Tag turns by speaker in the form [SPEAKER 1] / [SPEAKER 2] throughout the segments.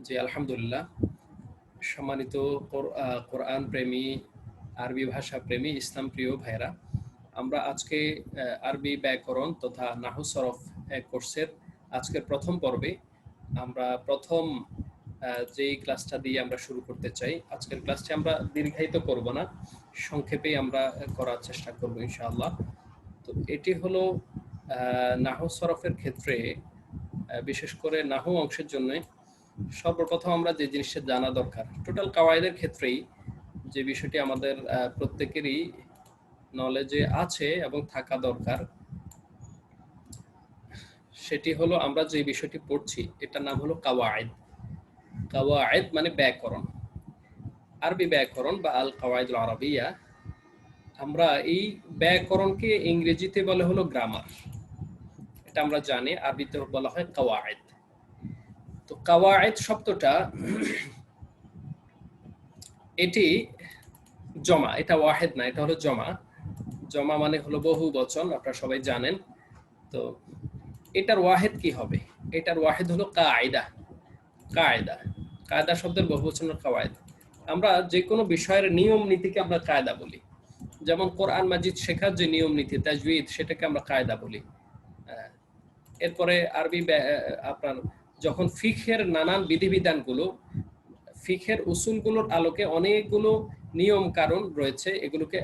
[SPEAKER 1] জি আলহামদুলিল্লাহ। সম্মানিত কোরআন প্রেমী, আরবি ভাষা প্রেমী, ইসলাম প্রিয় ভাইরা, আমরা আজকে আরবি ব্যাকরণ তথা নাহু সরফ কোর্সের আজকের প্রথম পর্বে আমরা প্রথম যেই ক্লাসটা দিয়ে আমরা শুরু করতে চাই। আজকের ক্লাসটি আমরা দীর্ঘায়িত করব না, সংক্ষেপেই আমরা করার চেষ্টা করব ইনশাআল্লাহ। তো এটি হলো নাহু সরফের ক্ষেত্রে বিশেষ করে নাহু অংশের জন্য সর্বপ্রথম আমরা যে জিনিসটা জানা দরকার, টোটাল কাওয়াইদের ক্ষেত্রেই যে বিষয়টি আমাদের প্রত্যেকেরই নলেজে আছে এবং থাকা দরকার, সেটি হলো আমরা যে বিষয়টি পড়ছি এটার নাম হলো কাওয়াইদ। কাওয়াইদ মানে ব্যাকরণ, আরবি ব্যাকরণ বা আল কাওয়াইদুল আরবিয়া। আমরা এই ব্যাকরণকে ইংরেজিতে বলে হলো গ্রামার, এটা আমরা জানি। আরবিতে বলা হয় কাওয়াইদ। তো কাওয়াইদ শব্দটা এটি জমা, এটা ওয়াহেদ না, এটা হলো জমা। জমা মানে হলো বহু বচন, আপনারা সবাই জানেন। তো এটার ওয়াহেদ কি হবে? এটার ওয়াহেদ হলো কায়দা। কায়দা, কায়দা শব্দের বহু বচনের কাওয়াইদ। আমরা যে কোনো বিষয়ের নিয়ম নীতিকে আমরা কায়দা বলি। যেমন কোরআন মাজিদ শেখার যে নিয়ম নীতি তাজউইদ, সেটাকে আমরা কায়দা বলি। এরপরে আরবি আপনার যখন ফিকহের নানান বিধিবিধানগুলো, ফিকহের উসুলগুলোর আলোকে অনেকগুলো নিয়ম কারণ রয়েছে, এগুলোকে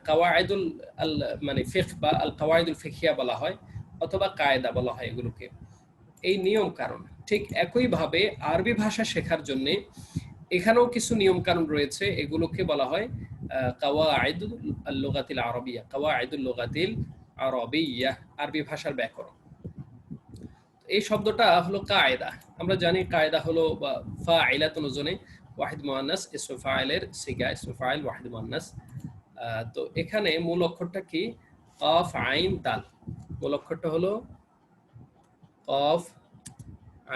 [SPEAKER 1] কাওয়াইদুল আল মানে ফিকহ বা আল কাওয়াইদুল ফিকহিয়া বলা হয়, অথবা কায়দা বলা হয় এগুলোকে, এই নিয়ম কারণ। ঠিক একইভাবে আরবি ভাষা শেখার জন্য এখানেও কিছু নিয়ম কারণ রয়েছে, এগুলোকে বলা হয় কাওয়াইদুল লুগাতিল আরবিয়া, কাওয়াইদুল লুগাতিল আরবিয়া, আরবি ভাষার ব্যাকরণ। এই শব্দটা হলো কায়দা। আমরা জানি কায়দা হলো ফাইলাতুন ওজনে ওয়াহিদ মুআন্নাস, ইসমে ফাইলের সিগা, ইসমে ফাইল ওয়াহিদ মুআন্নাস। তো এখানে মূল অক্ষরটা কি? কফ আইন দাল। মূল অক্ষরটা হলো কফ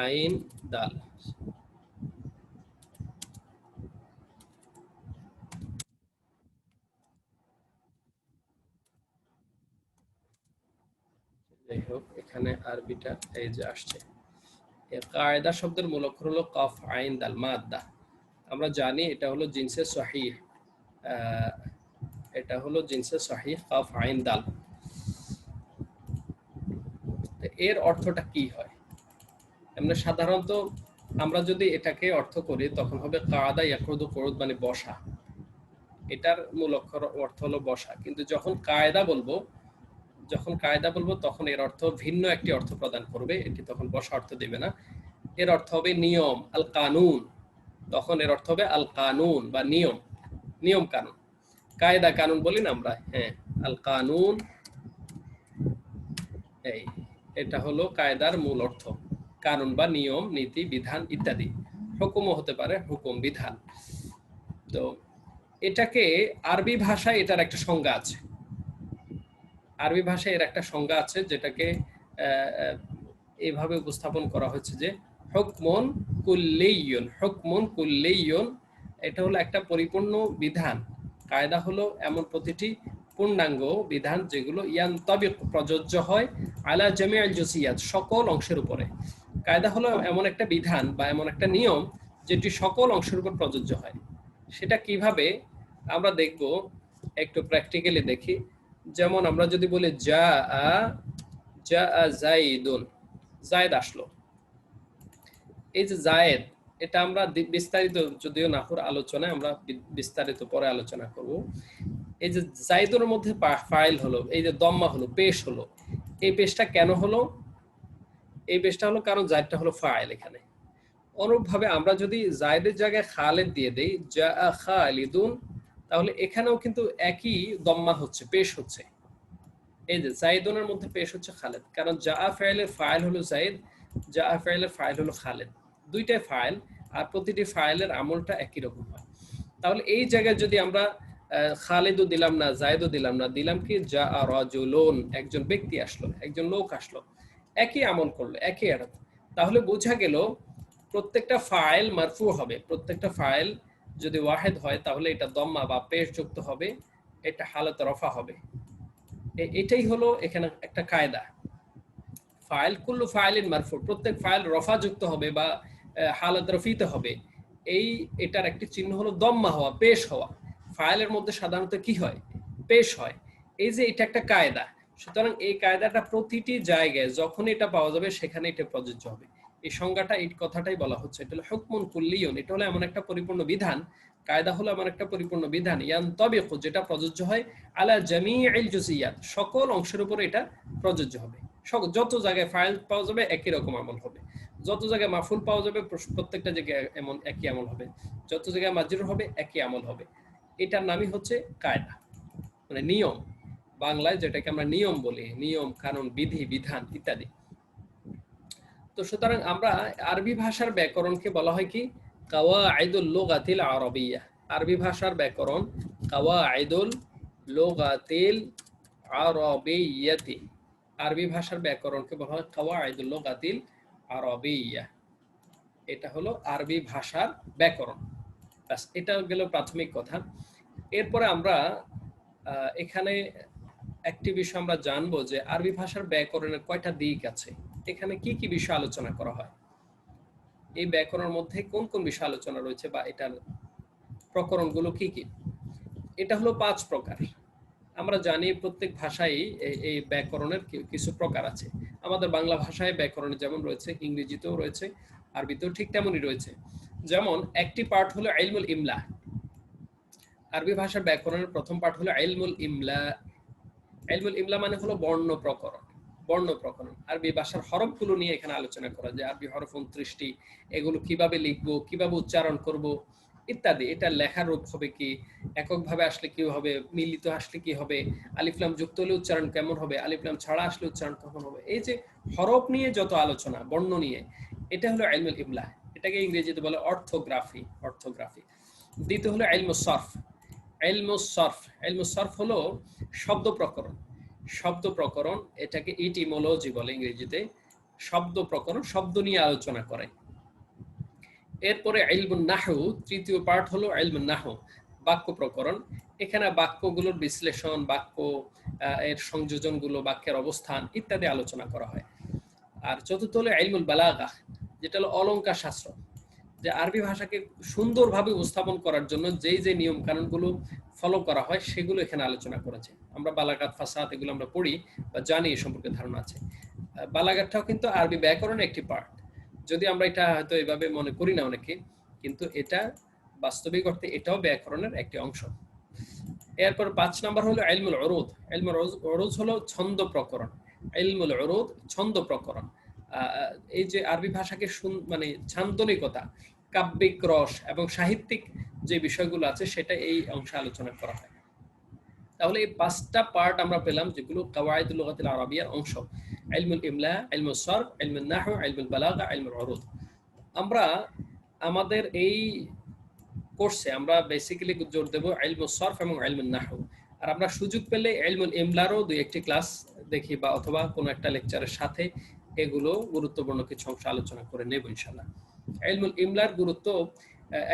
[SPEAKER 1] আইন দাল। যাই হোক, এখানে আরবিটা এই যে আসছে। কায়দা শব্দের মূল অক্ষর হলো কফ আইন দাল মাদ্দা। আমরা জানি এটা হলো জিনসে সহিহ, এটা হলো জিনসে সহিহ কফ আইন দাল। এর অর্থটা কি হয়? এমনি সাধারণত আমরা যদি এটাকে অর্থ করি তখন হবে কাদা ইয়াকুদু কুউদ মানে বসা। এটার মূল অক্ষর অর্থ হলো বসা। কিন্তু যখন কায়দা বলবো, তখন এর অর্থ ভিন্ন একটি অর্থ প্রদান করবে। এটি তখন বসা অর্থ দেবে না, এর অর্থ হবে নিয়ম, আল কানুন। তখন এর অর্থ হবে আল কানুন বা নিয়ম, নিয়ম কানুন। কায়দা কানুন বলি না আমরা, হ্যাঁ, আল কানুন, এই এটা হলো কায়দার মূল অর্থ, কানুন বা নিয়ম নীতি বিধান ইত্যাদি। হুকুমও হতে পারে, হুকুম বিধান। তো এটাকে আরবি ভাষায় এটার একটা সংজ্ঞা আছে। আরবি ভাষায় এর একটা সংজ্ঞা আছে, যেটাকে এইভাবে উপস্থাপন করা হয়েছে যে হুকমুন কুল্লিয়ুন। হুকমুন কুল্লিয়ুন, এটা হলো একটা পরিপূর্ণ বিধান। কায়দা হলো এমন প্রতিটি পূর্ণাঙ্গ বিধান যেগুলো ইয়ানতাবিক প্রযোজ্য হয় আলা জামিউল জুজিয়াত, সকল অংশের উপরে। কায়দা হলো এমন একটা বিধান বা এমন একটা নিয়ম যেটি সকল অংশের উপর প্রযোজ্য হয়। সেটা কিভাবে আমরা দেখব, একটু প্র্যাকটিক্যালি দেখি। যেমন আমরা যদি বলি জা জাইদুন, জায়েদ আসলো। এই যে জায়েদ, এটা আমরা বিস্তারিত, যদিও নাহুর আলোচনায় আমরা বিস্তারিত পরে আলোচনা করব। এই যে জাইদুর মধ্যে ফাইল হলো, এই যে দম্মা হলো, পেশ হলো, এই পেশটা কেন হলো? এই পেশটা হলো কারণ জায়েদটা হলো ফাইল এখানে। অনুরূপভাবে আমরা যদি জায়েদের জায়গায় খালেদ দিয়ে দেই, জা খালিদুন, তাহলে এখানেও কিন্তু একই দম্মা হচ্ছে, পেশ হচ্ছে। এই যে জাইদুনের মধ্যে পেশ হচ্ছে খালেদ, কারণ জা ফাইলের ফাইল হলো জাইদ, জা ফাইলের ফাইল হলো খালেদ। দুইটাই ফাইল, আর প্রতিটি ফাইলের আমলটা একই রকম হয়। তাহলে এই জায়গায় যদি আমরা খালেদও দিলাম না, জায়েদও দিলাম না, দিলাম কি জা রাজুলুন, একজন ব্যক্তি আসলো, একজন লোক আসলো, একই আমল করলো, একই আরত, তাহলে বোঝা গেল প্রত্যেকটা ফাইল মারফু হবে। প্রত্যেকটা ফাইল যদি ওয়াহেদ হয় তাহলে এটা দম্মা বা পেশ যুক্ত হবে, এটা হালত রফা হবে। এটাই হলো এখানে একটা কায়দা। ফাইল কুল্লু ফাইলিন মারফু, প্রত্যেক ফাইল রফা যুক্ত হবে বা হালাত রফিতে হবে, এটার একটি চিহ্ন হলো দম্মা হওয়া, পেশ হওয়া। ফাইলের মধ্যে সাধারণত কি হয়, পেশ হয়। এই যে এটা একটা কায়দা, সুতরাং এই কায়দাটা প্রতিটি জায়গায় যখন এটা পাওয়া যাবে সেখানে এটা প্রযোজ্য হবে। এই সংজ্ঞাটা, এই কথাটাই বলা হচ্ছে, এটা হলো হুকমুন কুল্লিয়ুন, এটা হলো এমন একটা পরিপূর্ণ বিধান, কায়দা হলো এমন একটা পরিপূর্ণ বিধান, ইয়ানতাবিকু, যেটা প্রযোজ্য হয় আলা জামিইল জুজিয়াত, সকল অংশের উপর এটা প্রযোজ্য হবে। যত জায়গায় ফাইল পাওয়া যাবে একই রকম আমল হবে, যত জায়গায় মাফুল পাওয়া যাবে প্রত্যেকটা জায়গায় এমন একই আমল হবে, যত জায়গায় মাজরুর হবে একই আমল হবে। এটার নামই হচ্ছে কায়দা, মানে নিয়ম, বাংলায় যেটাকে আমরা নিয়ম বলি, নিয়ম কানুন বিধি বিধান ইত্যাদি। তো সুতরাং আমরা আরবি ভাষার ব্যাকরণকে বলা হয় কি, কাওয়াইদুল লুগাতিল আরবিয়্যাহ। আরবি ভাষার ব্যাকরণ কাওয়াইদুল লুগাতিল আরবিয়্যাতি, আরবি ভাষার ব্যাকরণকে বলা হয় কাওয়াইদুল লুগাতিল আরবিয়্যাহ। এটা হলো আরবি ভাষার ব্যাকরণ। ব্যাস, এটা গেল প্রাথমিক কথা। এরপরে আমরা এখানে একটি বিষয় আমরা জানবো যে আরবি ভাষার ব্যাকরণের কয়টা দিক আছে, এখানে কি কি বিষয় আলোচনা করা হয়, এই ব্যাকরণের মধ্যে কোন কোন বিষয় আলোচনা রয়েছে বা এটার প্রকরণগুলো কি কি। এটা হলো 5 প্রকার। আমরা জানি প্রত্যেক ভাষায় এই ব্যাকরণের কিছু প্রকার আছে। আমাদের বাংলা ভাষায় ব্যাকরণ যেমন রয়েছে, ইংরেজিতেও রয়েছে, আরবিতেও ঠিক তেমনই রয়েছে। যেমন একটি পার্ট হলো ইলমুল ইমলা, আরবি ভাষার ব্যাকরণের প্রথম পার্ট হলো ইলমুল ইমলা। ইলমুল ইমলা মানে হলো বর্ণ প্রকরণ, বর্ণ প্রকরণ। আরবি ভাষার হরফগুলো নিয়ে এখানে আলোচনা করা যায়, আরবি হরফ 29টি, এগুলো কিভাবে লিখবো, কিভাবে উচ্চারণ করব ইত্যাদি। এটা লেখার রূপ হবে কি, এককভাবে আসলে কি হবে, মিলিত আসলে কি হবে, আলিফ লাম যুক্ত হলে উচ্চারণ কেমন হবে, আলিফ লাম ছাড়া আসলে উচ্চারণ কেমন হবে, এই যে হরফ নিয়ে যত আলোচনা, বর্ণ নিয়ে, এটা হলো ইলমুল ইমলা। এটাকে ইংরেজিতে বলে অর্থোগ্রাফি, অর্থোগ্রাফি। দ্বিতীয় হলো ইলমুস সরফ। ইলমুস সরফ, ইলমুস সরফ হলো শব্দ প্রকরণ, শব্দ প্রকরণ, এটাকে ইটিমোলজি বলে ইংরেজিতে। শব্দ প্রকরণ, শব্দ নিয়ে আলোচনা করে। এরপরে ইলমুন নাহু, তৃতীয় পার্ট হলো ইলমুন নাহু, বাক্য প্রকরণ। এখানে বাক্যগুলোর বিশ্লেষণ, বাক্য এর সংযোজনগুলো, বাক্যের অবস্থান ইত্যাদি আলোচনা করা হয়। আর চতুর্থ হলো ইলমুল বালাগা, যেটা হলো অলংকার শাস্ত্র, যে আরবি ভাষাকে সুন্দরভাবে উপস্থাপন করার জন্য যেই যে নিয়ম কানুনগুলো ফলো করা হয় সেগুলো এখানে আলোচনা করেছে। আমরা বালাগাত, ফাসাদ এগুলো আমরা পড়ি বা জানি, এ সম্পর্কে ধারণা আছে। বালাগাতটাও কিন্তু আরবি ব্যাকরণের একটি পার্ট, যদি আমরা এটা হয়তো এভাবে মনে করি না অনেকে, কিন্তু এটা বাস্তবিক অর্থে এটাও ব্যাকরণের একটি অংশ। এরপর 5 নাম্বার হলো ইলমুল উরুদ। ইলমুল উরুদ হলো ছন্দ প্রকরণ, ইলমুল উরুদ ছন্দ প্রকরণ। এই যে আরবি ভাষাকে মানে ছান্দনিকতা, কাব্যিক রস এবং সাহিত্যিক যে বিষয়গুলো আছে সেটা এই অংশে আলোচনা করা হয়। তাহলে এই 5টা পার্ট আমরা পেলাম যেগুলো কাওয়াইদুল লুগাতিল আরাবিয়ার অংশ, ইলমুল ইমলা, ইলমুস সরফ, ইলমুন নাহু, ইলমুল বালাগা, ইলমুল উরুদ। আমরা আমাদের এই কোর্সে আমরা বেসিক্যালি জোর দেব ইলমুস সরফ এবং ইলমুন নাহু। আর আমরা সুযোগ পেলে ইলমুল ইমলারও 2-1টি ক্লাস দেখি বা অথবা কোনো একটা লেকচারের সাথে এগুলো গুরুত্বপূর্ণ কিছু অংশ আলোচনা করে নেব ইনশাআল্লাহ। ইলমুল ইমলার গুরুত্ব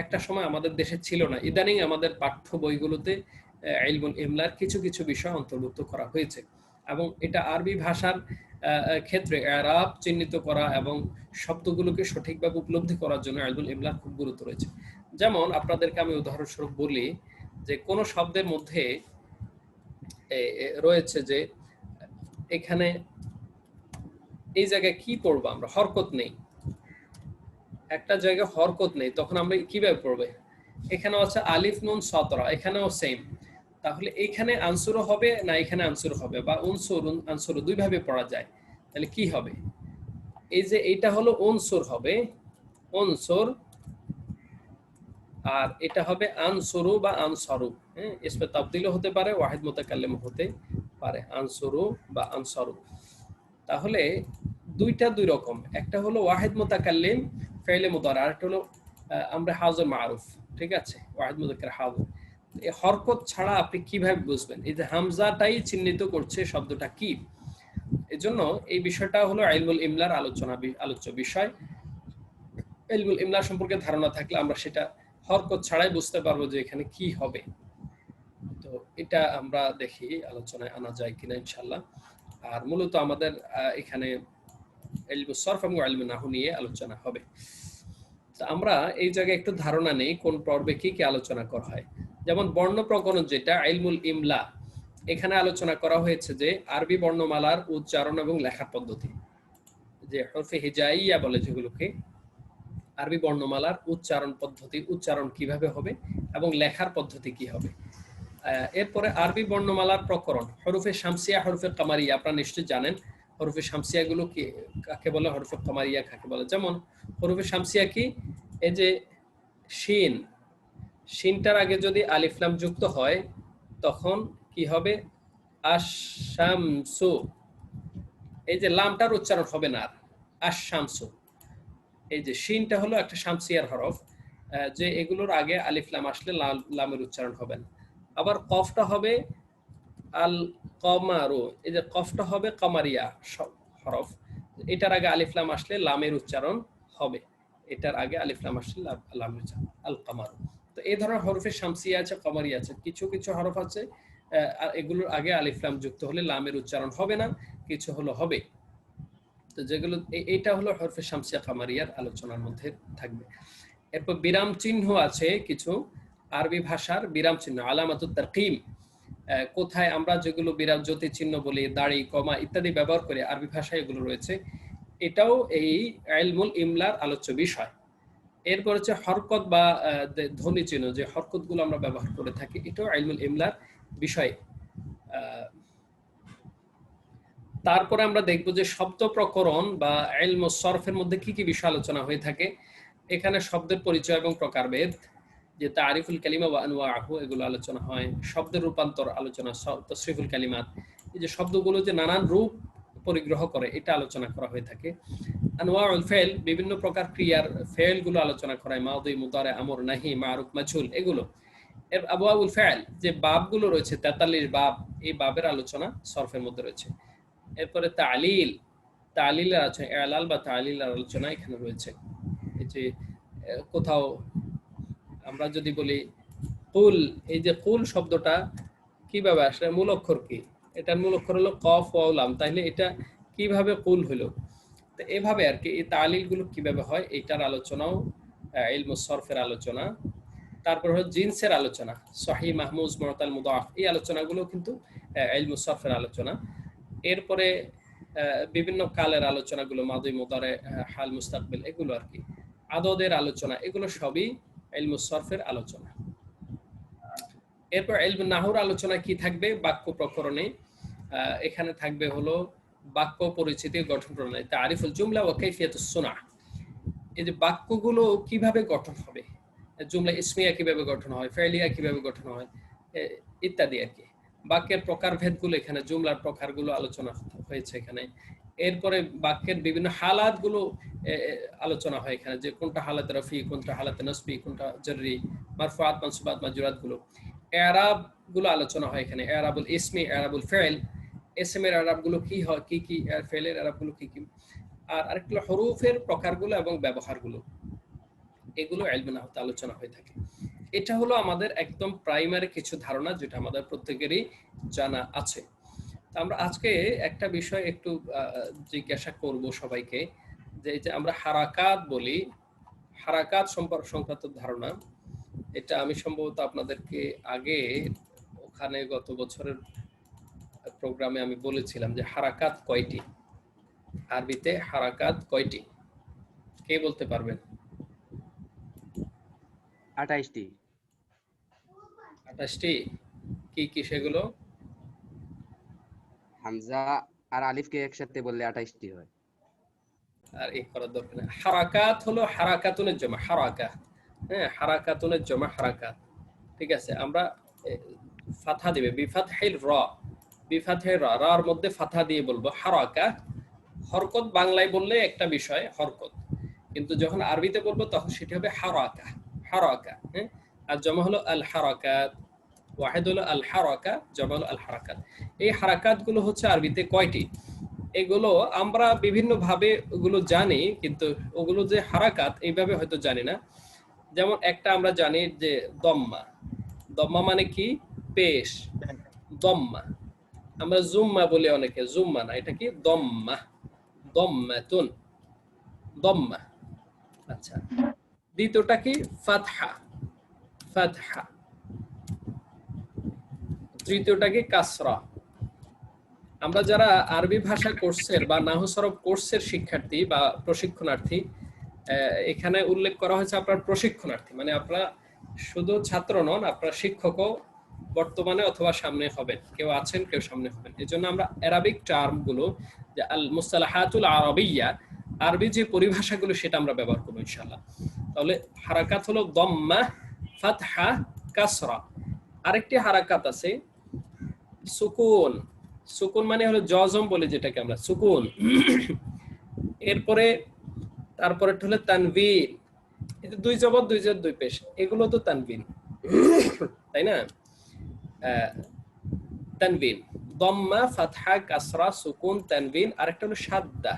[SPEAKER 1] একটা সময় আমাদের দেশে ছিল না, ইদানিং আমাদের পাঠ্য বইগুলোতে ইলমুল ইমলার কিছু কিছু বিষয় অন্তর্ভুক্ত করা হয়েছে, এবং এটা আরবি ভাষার ক্ষেত্রে ইআরাব চিহ্নিত করা এবং শব্দগুলোকে সঠিকভাবে উপলব্ধি করার জন্য ইলমুল ইমলার খুব গুরুত্ব রয়েছে। যেমন আপনাদেরকে আমি উদাহরণস্বরূপ বলি যে কোন শব্দের মধ্যে রয়েছে যে এখানে এই জায়গায় কি পড়বো আমরা, হরকত নেই, একটা জায়গায় হরকত নেই, তখন আমরা কিভাবে পড়বে, এখানেও আছে আলিফ নুন সতরা, এখানেও সেম। তাহলে এইখানে আনসুরও হবে না এখানে আনসুর হবে, বা উনসুর আনসুর দুই ভাবে পড়া যায়, তাহলে কি হবে, এই যে এইটা হলো উনসুর হবে, উনসুর, আর এটা হবে আনসুরু বা আনসারু। হ্যাঁ, ইসমে তাবদিলও হতে পারে, ওয়াহিদ মুতাকাল্লিম হতে পারে, আনসুরু বা আনসারু। তাহলে দুইটা দুই রকম, একটা হলো ওয়াহিদ মুতাকাল্লিম ফেইলে মুদারা, আর একটা হলো আমরা হাজর মারুফ, ঠিক আছে, ওয়াহিদ মুযাক্কার হাজর। এই হরকত ছাড়া আপনি কিভাবে বুঝবেন এই যে হামজাটাই চিহ্নিত করছে শব্দটা কি। এজন্য এই বিষয়টা হলো ইলমুল ইমলার আলোচ্য বিষয়। ইলমুল ইমলা সম্পর্কে ধারণা থাকলে আমরা সেটা হরকত ছাড়াই বুঝতে পারবো যে এখানে কি হবে। তো এটা আমরা দেখি আলোচনায় আনা যায় কিনা ইনশাআল্লাহ। আর মূলত আমাদের এখানে ইলমুস সরফ এবং ইলমুন নাহু নিয়ে আলোচনা হবে। আমরা এই জায়গায় একটু ধারণা নেই কোন পর্বে কি কি আলোচনা করা হয়। যেমন বর্ণ প্রকরণ যেটা ইলমুল ইমলা, এখানে আলোচনা করা হয়েছে যে আরবি বর্ণমালার উচ্চারণ এবং লেখার পদ্ধতি, যে হরফে হিজাইয়া বলে যেগুলোকে, আরবি বর্ণমালার উচ্চারণ পদ্ধতি, উচ্চারণ কিভাবে হবে এবং লেখার পদ্ধতি কি হবে। এরপরে আরবি বর্ণমালার প্রকরণ, হরফে শামসিয়া, হরফে কামারিয়া, আপনারা নিশ্চয়ই জানেন হরফে শামসিয়া গুলো কি কাকে বলে, হরফে কামারিয়া কাকে বলে। যেমন হরফে শামসিয়া কি, এই যে শিন, শিনটার আগে যদি আলিফ লাম যুক্ত হয় তখন কি হবে, আশ-শামসু, এই যে লামটার উচ্চারণ হবে না, আশ-শামসু। এই যে শিনটা হলো একটা শামসিয়ার হরফ, যে এগুলোর আগে আলিফ লাম আসলে লামের উচ্চারণ হবে না। আবার কফটা হবে আল কমারু, এই যে কফটা হবে কামারিয়া হরফ, এটার আগে আলিফ লাম আসলে লামের উচ্চারণ হবে, এটার আগে আলিফ লাম আসলে লামের উচ্চারণ, আল কামারু। তো এই ধরনের হরফে শামসিয়া আছে, কামারিয়া আছে। কিছু কিছু হরফ আছে এগুলোর আগে আলিফ লাম যুক্ত হলে লামের উচ্চারণ হবে না, কিছু হলো হবে। তো যেগুলো এইটা হলো হরফে শামসিয়া কামারিয়ার আলোচনার মধ্যে থাকবে। এরপর বিরাম চিহ্ন আছে কিছু আরবি ভাষার বিরাম চিহ্ন, আলামাতুত তারকিম, কোথায় আমরা যেগুলো বিরাম জ্যোতি চিহ্ন বলি, দাড়ি, কমা ইত্যাদি ব্যবহার করে আরবি ভাষায় এগুলো রয়েছে, এটাও এই ইলমুল ইমলার আলোচ্য বিষয়। এরপর হচ্ছে হরকত বা ধ্বনি চিহ্ন, যে হরকতগুলো আমরা ব্যবহার করে থাকি, এটাও ইলমুল ইমলার বিষয়। তারপরে আমরা দেখব যে শব্দ প্রকরণ বা ইলমুস সরফের মধ্যে কি কি বিষয় আলোচনা হয়ে থাকে। এখানে শব্দের পরিচয় এবং প্রকারভেদ, যে তারিফুল কালিমা ওয়া আনওয়াহু, এগুলো আলোচনা হয়। শব্দের রূপান্তর আলোচনা, তাসরিফুল কালিমাত, এই যে শব্দগুলো যে নানান রূপ পরিগ্রহ করে, এটা আলোচনা করা হয়ে থাকে। আনওয়াউল ফেল, বিভিন্ন প্রকার ক্রিয়ার ফেলগুলো আলোচনা করা হয়, মাদি, মুদারে, আমর, নাহি, মারুফ, মাজহুল, এগুলো। এর আবওয়াবুল ফেল, যে বাবগুলো রয়েছে 43 বাব, এই বাবের আলোচনা সরফের মধ্যে রয়েছে। এরপরে তালিল, তালিলের আলোচনা, ইলাল বা তালিলের আলোচনা এখানে রয়েছে। এই যে কোথাও আমরা যদি বলি কুল, এই যে কুল শব্দটা কিভাবে আসলে, মূল অক্ষর কি, এটার মূল অক্ষর হলো কফ ওয়াও লাম, তাহলে এটা কিভাবে কুল হলো। তো এভাবে আর কি এই তালিলগুলো কিভাবে হয়, এটার আলোচনাও ইলমুস সরফের আলোচনা। তারপর হলো জিনসের আলোচনা, সহিহ, মাহমুজ, মুরতাল, মুদাফ, এই আলোচনাগুলো কিন্তু ইলমুস সরফের আলোচনা। এরপরে বিভিন্ন কালের আলোচনাগুলো, মাদি, মুদারে, হাল, মুস্তাকবিল, এগুলো আর কি। আদদের আলোচনা, এগুলো সবই ইলমুস সরফের আলোচনা। এরপর ইলমুন নাহউর আলোচনা কি থাকবে, বাক্য প্রকরণে এখানে থাকবে হলো বাক্য পরিচিতি, গঠন প্রণালী, তারিফুল জুমলা ওয়া কাইফিয়াতুস সুনা, এই যে বাক্যগুলো কিভাবে গঠন হবে, জুমলা ইসমিয়া কিভাবে গঠন হয়, ফেলিয়া কিভাবে গঠন হয়, ইত্যাদি আর কি। বাক্যের প্রকারভেদগুলো এখানে, জুমলার প্রকারগুলো আলোচনা হয়েছে এখানে। এরপরে বাক্যের বিভিন্ন হালাতগুলো আলোচনা হয় এখানে, যে কোনটা হালাতে রফি, কোনটা হালাতে নসবি, কোনটা জররি, মারফুআত, মানসুবাত, মাজরুরাত গুলো। ইআরাব গুলো আলোচনা হয় এখানে, ইআরাবুল ইসমি, ইআরাবুল ফাইল, ইসমের ইআরাব গুলো কি হয়, কি কি, ফাইলের ইআরাব গুলো কি কি। আর আরেকটা হরফের প্রকারগুলো এবং ব্যবহারগুলো, এগুলো ইলমে নাহউতে আলোচনা হয়ে থাকে। এটা হলো আমাদের একদম প্রাইমারি কিছু ধারণা, যেটা আমাদের প্রত্যেকেরই জানা আছে। তো আমরা আজকে একটা বিষয় একটু জিজ্ঞাসা করব সবাইকে, যে এই যে আমরা হারাকাত বলি, হারাকাত সংক্রান্ত ধারণা, এটা আমি সম্ভবত আপনাদেরকে আগে ওখানে গত বছরের প্রোগ্রামে আমি বলেছিলাম যে হারাকাত কয়টি, আরবিতে হারাকাত কয়টি, কে বলতে পারবেন?
[SPEAKER 2] 28টি।
[SPEAKER 1] 28টি। কি কি সেগুলো?
[SPEAKER 2] হামজা আর আলিফকে একসাথে বললে 28টি হয়।
[SPEAKER 1] আর এই করার দরকার নেই। হারাকাত হলো হারাকাতুনের জমা, হারাকা, হ্যাঁ, হারাকাতুনের জমা হারাকাত। ঠিক আছে, আমরা ফাথা দিবে, বিফাতহিল র, বিফাতহিল র, রার মধ্যে ফাথা দিয়ে বলবো হারাকা। হরকত বাংলায় বললে একটা বিষয় হরকত, কিন্তু যখন আরবিতে বলবো তখন সেটি হবে হারাকা, হারাকা, হ্যাঁ। আর জমা হলো আল হারাকাত, ওয়াহিদ হলো আল হারাকা, জমা হলো আল হারাকাত। এই হারাকাত গুলো হচ্ছে আরবিতে কয়টি, এগুলো আমরা বিভিন্ন ভাবে ওগুলো জানি, কিন্তু ওগুলো যে হারাকাত এইভাবে হয়তো জানি না। যেমন একটা আমরা জানি যে দম্মা, দম্মা মানে কি, পেশ, দম্মা। আমরা জুম্মা বলি অনেকে, জুম্মা না, এটা কি দম্মা, দম্মাতুন, দম্মা। আচ্ছা, দ্বিতীয়টা কি ফাতহা, ফাতহা। তৃতীয়টা কি কাসরা। আমরা যারা আরবি ভাষা কোর্সের বা নাহু সরফ কোর্সের শিক্ষার্থী বা প্রশিক্ষণার্থী, এখানে উল্লেখ করা হয়েছে আপনার প্রশিক্ষণার্থী, মানে আপনারা শুধু ছাত্র নন, আপনারা শিক্ষকও বর্তমানে অথবা সামনে হবেন, কেউ আছেন কেউ সামনে হবেন। এই জন্য আমরা অ্যারাবিক টার্মগুলো, যে আল মুস্তালাহাতুল আরবিয়া, আরবি যে পরিভাষাগুলো সেটা আমরা ব্যবহার করবো ইনশাআল্লাহ। তাহলে হারাকাত হলো দম্মা, ফাতহা, কাসরা। আরেকটি হারাকাত আছে সুকুন। সুকুন মানে হলো জজম বলে যেটাকে আমরা, সুকুন। এরপরে তারপরে হলো তানবিন। এটা দুই জবর দুই জের দুই পেশ, এগুলো তো তানবিন, তাই না? তানবিন, দম্মা, ফাতহা, কাসরা, সুকুন, তানবিন। আরেকটা হলো সাদ্দা।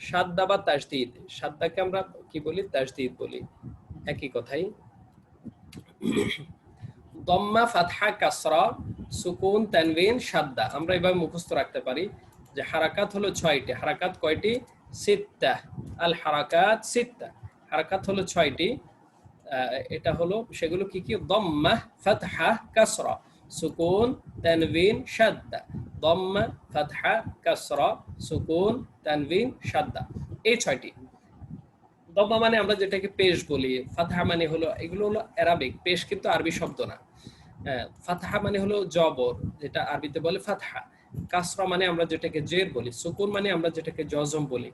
[SPEAKER 1] সাদ্দা বা তাজদিদ। সাদ্দাকে আমরা কি বলি? তাজদিদ বলি, একই কথাই। দম্মা, ফাতহা, কাসরা, সুকুন, তানবিন, সাদ্দা। আমরা এভাবে মুখস্থ রাখতে পারি যে হারাকাত হলো 6টি। হারাকাত কয়টি? সিত্তা। আল হারাকাত সিত্তা। হারাকাত হলো 6টি। এটা হলো সেগুলো কি কি? দম্মা, ফাতহা, কাসরা, সুকুন, তানবিন, সাদ্দা। দম্মা, ফাতহা, কাসরা, সুকুন, তানবিন, সাদ্দা। এই 6টি। দম্মা মানে আমরা যেটাকে পেশ বলি, ফাতহা মানে হলো, এগুলো হলো অ্যারাবিক, পেশ কিন্তু আরবি শব্দ না। ফাতহা মানে হলো জবর, যেটা আরবিতে বলে ফাতহা। কাসরা মানে আমরা যেটাকে জের বলি। সুকুন মানে আমরা যেটাকে জজম বলি।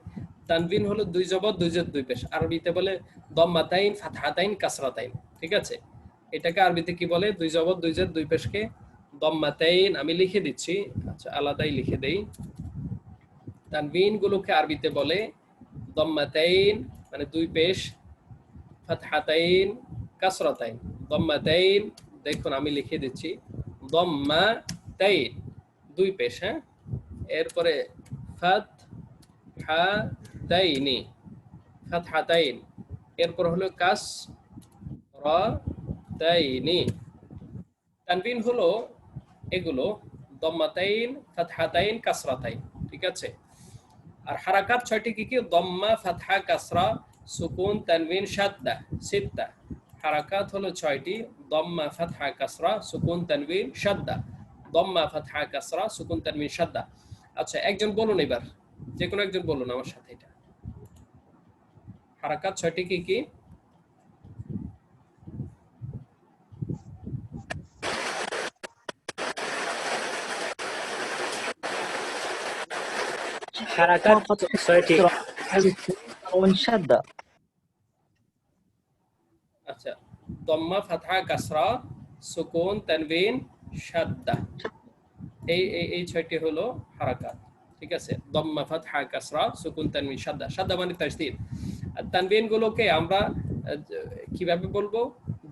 [SPEAKER 1] তানবিন হলো দুই জবর দুই জের দুই পেশ, আরবিতে বলে দম্মাতাইন, ফাতহাতাইন, কাসরাতাইন। ঠিক আছে? এটাকে আরবিতে কি বলে? দুই জবর দুই জের দুই পেশকে দম্মাতাইন। আমি লিখে দিচ্ছি, আচ্ছা আলাদাই লিখে দেই। তানবিন গুলোকে আরবিতে বলে দম্মাতাইন মানে দুই পেশ, ফাতহাতাইন, কাসরাতাইন। দম্মাতাইন, দেখুন আমি লিখে দিচ্ছি, দম্মাতাইন দুই পেশ, হ্যাঁ। এরপরে ফাতহাতাইনি, ফাতহাতাইন। এরপর হলো কাসরাতাইনি। তানবিন হলো এগুলো দম্মাতাইন, ফাতহাতাইন, কাসরাতাইন। ঠিক আছে? আর হারাকাত 6টি কি কি? দম্মা, ফাতহা, কাসরা, সুকুন, তানবিন, সাদ্দা, সিত্তা। হারাকাত হলো 6টি, দম্মা, ফাতহা, কাসরা, সুকুন, তানবিন, সাদ্দা। দম্মা, ফাতহা, কাসরা, সুকুন, তানবিন, সাদ্দা। আচ্ছা একজন বলুন এবার, যে কোনো একজন বলুন আমার সাথে এটা। হারাকাত 6টি কি কি?
[SPEAKER 3] حركات صوتي والشدة.
[SPEAKER 1] আচ্ছা, দম্মা, ফাতহা, কাসরা, সুকুন, তানবিন, সাদ্দা। এই 6টি হলো হারাকাত। ঠিক আছে? দম্মা, ফাতহা, কাসরা, সুকুন, তানবিন, সাদ্দা। সাদ্দা মানে তাজদীদ। আর তানবিন গুলোকে আমরা কিভাবে বলবো?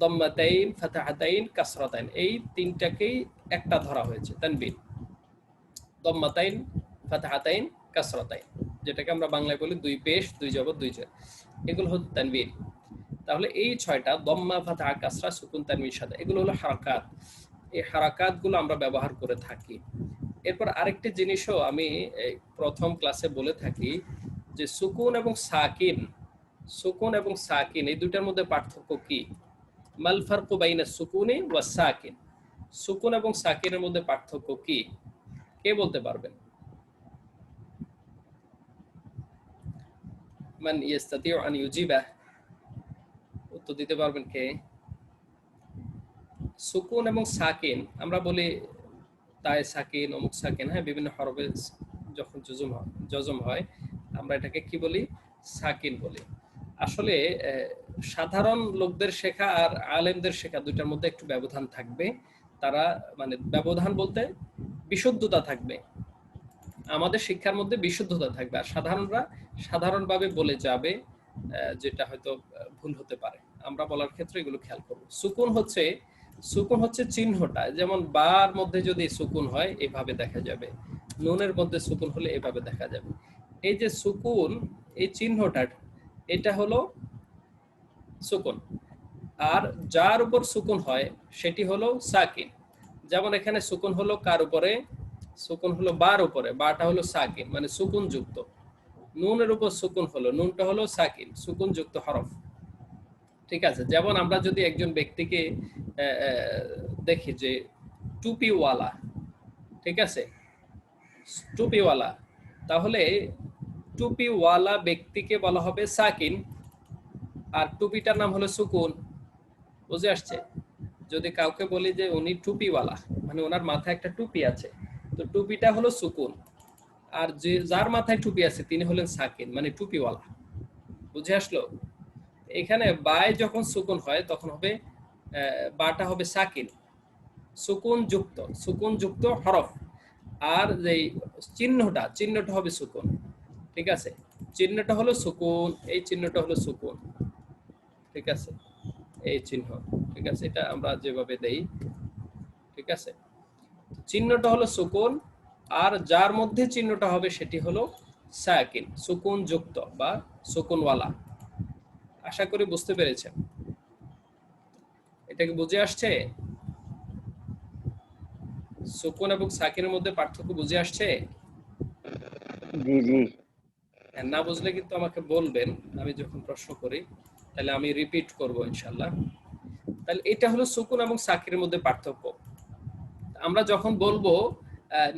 [SPEAKER 1] দম্মাতাইন, ফাতহাতাইন, কাসরাতাইন। এই তিনটাকেই একটা ধরা হয়েছে তানবিন। দম্মাতাইন, ফাতহাতাইন, কাসরাতাইন, যেটাকে আমরা বাংলায় বলি দুই পেশ দুই জবর দুই জের, এগুলো হলো তানবিন। তাহলে এই 6টা দম্মা, ফাতহা, কাসরা, সুকুন, তানবিন, সাদ্দা, এগুলো হলো হারাকাত। এই হারাকাত গুলো আমরা ব্যবহার করে থাকি। এরপর আরেকটি জিনিসও আমি প্রথম ক্লাসে বলে থাকি যে সুকুন এবং সাকিন, সুকুন এবং সাকিন এই দুটার মধ্যে পার্থক্য কি? মাল ফারকু বাইনা সুকুনি ওয়া সাকিন। সুকুন এবং সাকিনের মধ্যে পার্থক্য কি? কে বলতে পারবেন? মান ইয়াস্তাতিউ আন ইউজিবা, উত্তর দিতে পারবেন কে? সুকুন এবং সাকিন আমরা বলি তাই সাকিন, অমুক সাকিন, হ্যাঁ, বিভিন্ন হরফে যখন জজম হয় আমরা এটাকে কি বলি? সাকিন বলি। আসলে সাধারণ লোকদের শেখা আর আলেমদের শেখা দুইটার মধ্যে একটু ব্যবধান থাকবে। তারা মানে ব্যবধান বলতে বিশুদ্ধতা থাকবে, আমাদের শিক্ষার মধ্যে বিশুদ্ধতা থাকবে, আর সাধারণরা সাধারণভাবে বলে যাবে, যেটা হয়তো ভুল হতে পারে। আমরা বলার ক্ষেত্রে এগুলো খেয়াল করব। সুকুন হচ্ছে চিহ্নটা, যেমন বার মধ্যে যদি সুকুন হয় এভাবে দেখা যাবে, নুনের মধ্যে সুকুন হলে এভাবে দেখা যাবে। এই যে সুকুন, এই চিহ্নটা, এটা হলো সুকুন। আর যার উপর সুকুন হয় সেটি হলো সাকিন। যেমন এখানে সুকুন হলো কার উপরে? সুকুন হলো বার উপরে, বাটা হলো সাকিন মানে সুকুন যুক্ত। নুনের উপর সুকুন হলো, নুনটা হলো সাকিন, সুকুন যুক্ত হরফ। ঠিক আছে, যেমন আমরা যদি একজন ব্যক্তিকে দেখি যে টুপিওয়ালা, ঠিক আছে, টুপিওয়ালা, তাহলে টুপিওয়ালা ব্যক্তিকে বলা হবে সাকিন, আর টুপিটার নাম হলো সুকুন। বুঝে আসছে? যদি কাউকে বলি যে উনি টুপিওয়ালা, মানে ওনার মাথায় একটা টুপি আছে, তো টুপিটা হলো সুকুন, আর যে যার মাথায় টুপি আছে তিনি হলেন সাকিন, মানে টুপিওয়ালা। বুঝে আসলো? এখানে বায় যখন সুকুন হয় তখন হবে বাটা হবে সাকিন, সুকুন যুক্ত হরফ, আর যে চিহ্নটা হবে সুকুন। ঠিক আছে, চিহ্নটা হলো সুকুন, এই চিহ্নটা হলো সুকুন। ঠিক আছে, এই চিহ্ন, ঠিক আছে, এটা আমরা যেভাবে দেই, ঠিক আছে, চিহ্নটা হলো সুকুন, আর যার মধ্যে চিহ্নটা হবে সেটি হলো সাকিন, সুকুন যুক্ত বা সুকুনওয়ালা। আশা করি বুঝতে পেরেছেন। এটা কি বুঝে আসছে? সুকুন এবং সাকিনের মধ্যে পার্থক্য বুঝে আসছে?
[SPEAKER 3] জি জি।
[SPEAKER 1] না বুঝলে কিন্তু আমাকে বলবেন, আমি যখন প্রশ্ন করি তাহলে আমি রিপিট করব ইনশাআল্লাহ। তাহলে এটা হলো সুকুন এবং সাকিনের মধ্যে পার্থক্য। আমরা যখন বলবো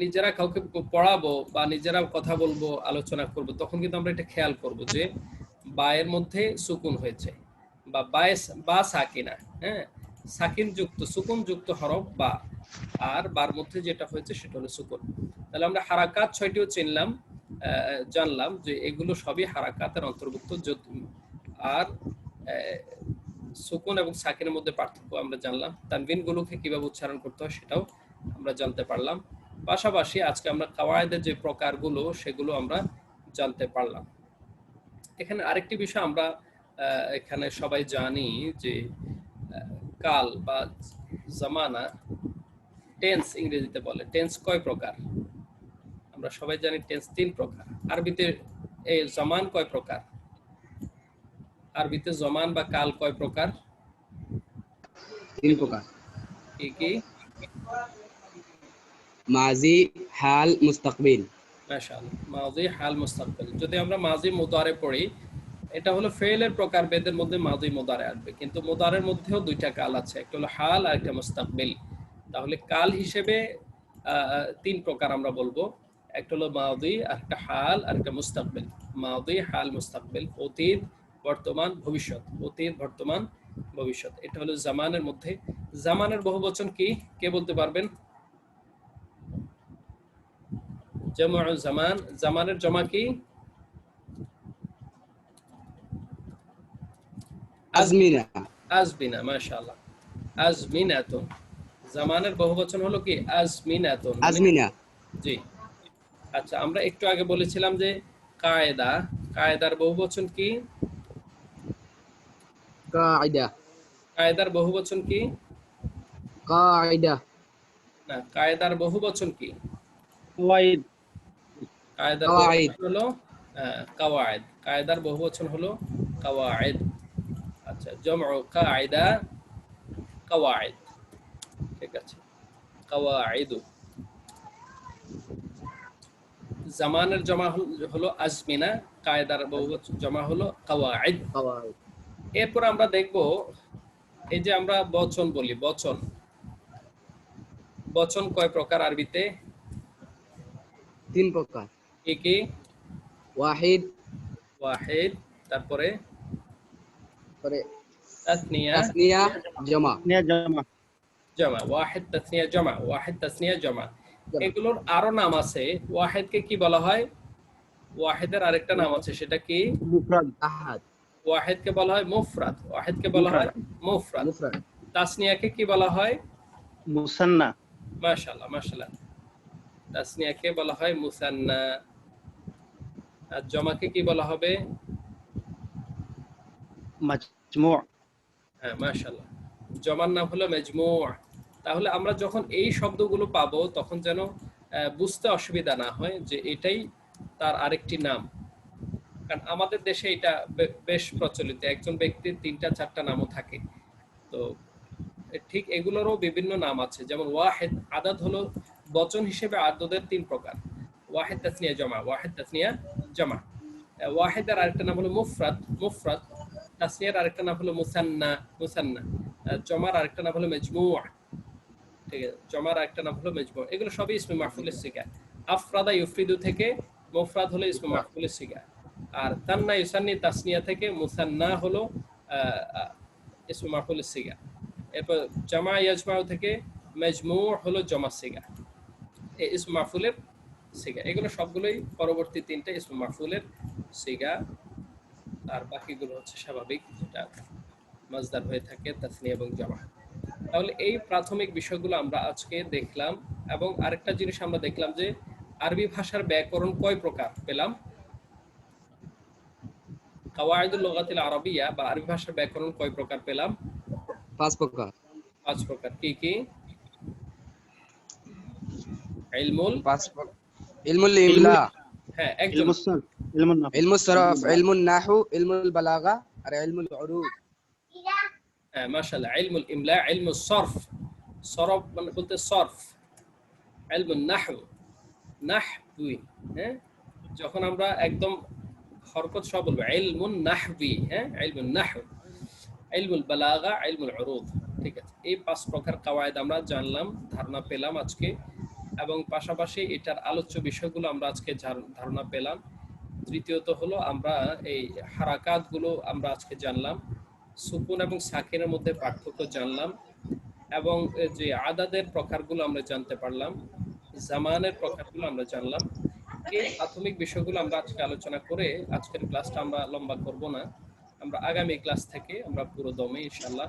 [SPEAKER 1] নিজেরা কাউকে পড়াবো বা নিজেরা কথা বলবো, আলোচনা করব, তখন কিন্তু আমরা এটা খেয়াল করব যে বায়ের মধ্যে সুকুন হয়েছে বা বা সাকিনা, হ্যাঁ, সুকুন যুক্ত হরফ বা, আর বার মধ্যে যেটা হয়েছে সেটা হলো সুকুন। তাহলে আমরা হারাকাত 6টিও চিনলাম, জানলাম যে এগুলো সবই হারাকাতের অন্তর্ভুক্ত। আর সুকুন এবং সাকিনের মধ্যে পার্থক্য আমরা জানলাম, তানবিন গুলোকে কিভাবে উচ্চারণ করতে হয় সেটাও আমরা জানতে পারলাম। পাশাপাশি আজকে আমরা কাওয়ায়েদের যে প্রকারগুলো সেগুলো আমরা জানতে পারলাম। এখানে আরেকটি বিষয় আমরা এখানে সবাই জানি যে কাল বা জামানা, টেন্স ইংরেজিতে বলে, টেন্স কয় প্রকার? আমরা সবাই জানি টেন্স 3 প্রকার। আরবিতে এই জমান কয় প্রকার? আরবিতে জমান বা কাল কয় প্রকার?
[SPEAKER 2] 3 প্রকার।
[SPEAKER 1] কি কি?
[SPEAKER 2] মাজি, হাল, মুস্তাকবিল।
[SPEAKER 1] মাশাআল্লাহ, মাজি, হাল, মুস্তাকবিল। যদি আমরা মাজি মুদারে পড়ি, এটা হলো ফেলের প্রকার, বেদের মধ্যে মাজি মুদারে আসবে, কিন্তু মুদারের মধ্যেও দুইটা কাল আছে, একটা হলো হাল আর একটা মুস্তাকবিল। তাহলে কাল হিসেবে 3 প্রকার আমরা বলবো, একটা হলো মাদি, আর একটা হাল, আর একটা মুস্তাকবিল। মাদি, হাল, মুস্তাকবিল, অতীত, বর্তমান, ভবিষ্যৎ। অতীত, বর্তমান, ভবিষ্যৎ, এটা হলো জামানের মধ্যে। জামানের বহুবচন কি কে বলতে পারবেন? জামউ জামান, জামানের জমা কি?
[SPEAKER 2] আজমিনা।
[SPEAKER 1] আজমিনা, মাশাআল্লাহ, আজমিনাতুন। জামানের বহুবচন হলো কি? আজমিনাতুন।
[SPEAKER 2] আজমিনা।
[SPEAKER 1] জি। আচ্ছা, আমরা একটু আগে বলেছিলাম যে কায়দা, কায়দার বহুবচন কি?
[SPEAKER 2] কায়দা।
[SPEAKER 1] কায়দার বহুবচন কি?
[SPEAKER 2] কায়দা।
[SPEAKER 1] না, কায়দার বহুবচন কি?
[SPEAKER 3] ওয়াইদ।
[SPEAKER 1] কায়দার
[SPEAKER 2] কাওয়াইদ।
[SPEAKER 1] বহুবচন হলো কাওয়াইদ। কায়দার বহুবচন হলো কাওয়াইদ। আচ্ছা, জামউ কায়দা, কাওয়াইদ। ঠিক আছে, কাওয়াইদু। জামানের জমা হলো আজমিনা, কায়দার বহুবচন জমা হলো কাওয়াইদ।
[SPEAKER 2] কাওয়াইদ।
[SPEAKER 1] এরপর আমরা দেখব, এই যে আমরা বচন বলি, বচন, বচন কয় প্রকার আরবিতে?
[SPEAKER 2] 3 প্রকার।
[SPEAKER 1] কি কি?
[SPEAKER 2] ওয়াহিদ,
[SPEAKER 1] ওয়াহিদ, তারপরে
[SPEAKER 2] পরে
[SPEAKER 1] তাসনিয়া,
[SPEAKER 2] তাসনিয়া, জমা।
[SPEAKER 3] নিয়া জামা।
[SPEAKER 1] জমা। ওয়াহিদ, তাসনিয়া, জমা। ওয়াহিদ, তাসনিয়া, জমা।
[SPEAKER 2] জমা।
[SPEAKER 1] এগুলোর আরো নাম আছে। ওয়াহিদকে কি বলা হয়? ওয়াহিদের আরেকটা নাম আছে, সেটা কি?
[SPEAKER 3] মুফরাদ।
[SPEAKER 2] আহাদ।
[SPEAKER 1] ওয়াহিদকে বলা হয় মুফরাদ। ওয়াহিদকে বলা হয় মুফরাদ।
[SPEAKER 2] মুফরাদ।
[SPEAKER 1] তাসনিয়াকে কি বলা হয়?
[SPEAKER 3] মুসান্না।
[SPEAKER 1] মাশাআল্লাহ, মাশাআল্লাহ। তাসনিয়াকে বলা হয় মুসান্না। আর জমাকে কি বলা হবে?
[SPEAKER 3] মাজমু।
[SPEAKER 1] হ্যাঁ, মাশাআল্লাহ, জমার নাম হলো মাজমু'। তাহলে আমরা যখন এই শব্দগুলো পাবো তখন যেন বুঝতে অসুবিধা না হয় যে এটাই তার আরেকটি নাম। কারণ আমাদের দেশে এটা বেশ প্রচলিত, একজন ব্যক্তির 3টা 4টা নামও থাকে। তো ঠিক এগুলোরও বিভিন্ন নাম আছে। যেমন ওয়াহিদ, আদাদ হলো বচন হিসেবে আদদের 3 প্রকার: ওয়াহিদ, তাসনিয়া, জমা। ওয়াহিদ, তাসনিয়া, জমা। ওয়াহিদের আরেকটা নাম হলো মুফরাদ। মুফরাদ তাসনিয়ার আরেকটা নাম হলো মুসান্না, মুসান্না। জমার আরেকটা নাম হলো মাজমু', ঠিক আছে, জমার আরেকটা নাম হলো মাজমু'। এগুলো সবই ইসমে মাফউলের সিগা। আফরাদা ইউফরিদু থেকে মুফরাদ হলো ইসমে মাফউলের সিগা, আর তান্না ইউসান্নি তাসনিয়া থেকে মুসান্না হলো ইসমে মাফউলের সিগা। এরপর জামা ইয়াজমাউ থেকে মাজমু' হলো জমা সিগা, এই ইসমে মাফউলের সিগা। এগুলো সবগুলোই পরবর্তী তিনটা ইসমে মাফউলের সিগা, আর বাকিগুলো হচ্ছে স্বাভাবিক যেটা মাজদার হয়ে থাকে তাসনিয়া এবং জামা। তাহলে এই প্রাথমিক বিষয়গুলো আমরা আজকে দেখলাম, এবং আরেকটা জিনিস আমরা দেখলাম যে আরবি ভাষার ব্যাকরণ কয় প্রকার পেলাম। কাওয়াইদুল লুগাতিল আরাবিয়া বা আরবি ভাষার ব্যাকরণ কয় প্রকার পেলাম?
[SPEAKER 2] 5 প্রকার।
[SPEAKER 1] 5 প্রকার। কি কি? ইলমুল,
[SPEAKER 2] 5 প্রকার। ইলমুল ইমলা,
[SPEAKER 1] হ্যাঁ একদম,
[SPEAKER 3] ইলমুস সারফ, ইলমুন নাহু,
[SPEAKER 2] ইলমুস সরফ, ইলমুল নাহু, ইলমুল বালাগা আর ইলমুল উরুদ।
[SPEAKER 1] হ্যাঁ মাশাআল্লাহ। ইলমুল ইমলা, ইলমুস সরফ, সরফ মানে বলতে সরফ, ইলমুন নাহু, নাহবি, হ্যাঁ যখন আমরা একদম হরকত সহ বলবো ইলমুন নাহবি, হ্যাঁ ইলমুন নাহু, ইলমুল বালাগা, ইলমুল উরুদ। ঠিক আছে, এই 5 প্রকার কাওয়ায়েদ আমরা জানলাম, ধারণা পেলাম আজকে, এবং পাশাপাশি এটার আলোচ্য বিষয়গুলো আমরা আজকে ধারণা পেলাম। তৃতীয়ত হলো আমরা এই হারাকাতগুলো আমরা আজকে জানলাম, সুকুন এবং সাকিনের মধ্যে পার্থক্য জানলাম, এবং যে আদাদের প্রকারগুলো আমরা জানতে পারলাম, জামানের প্রকারগুলো আমরা জানলাম। এই প্রাথমিক বিষয়গুলো আমরা আজকে আলোচনা করে আজকের ক্লাসটা আমরা লম্বা করব না, আমরা আগামী ক্লাস থেকে আমরা পুরো দমে ইনশাআল্লাহ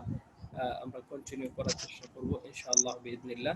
[SPEAKER 1] আমরা কন্টিনিউ করার চেষ্টা করব ইনশাআল্লাহ বিইذنিল্লাহ।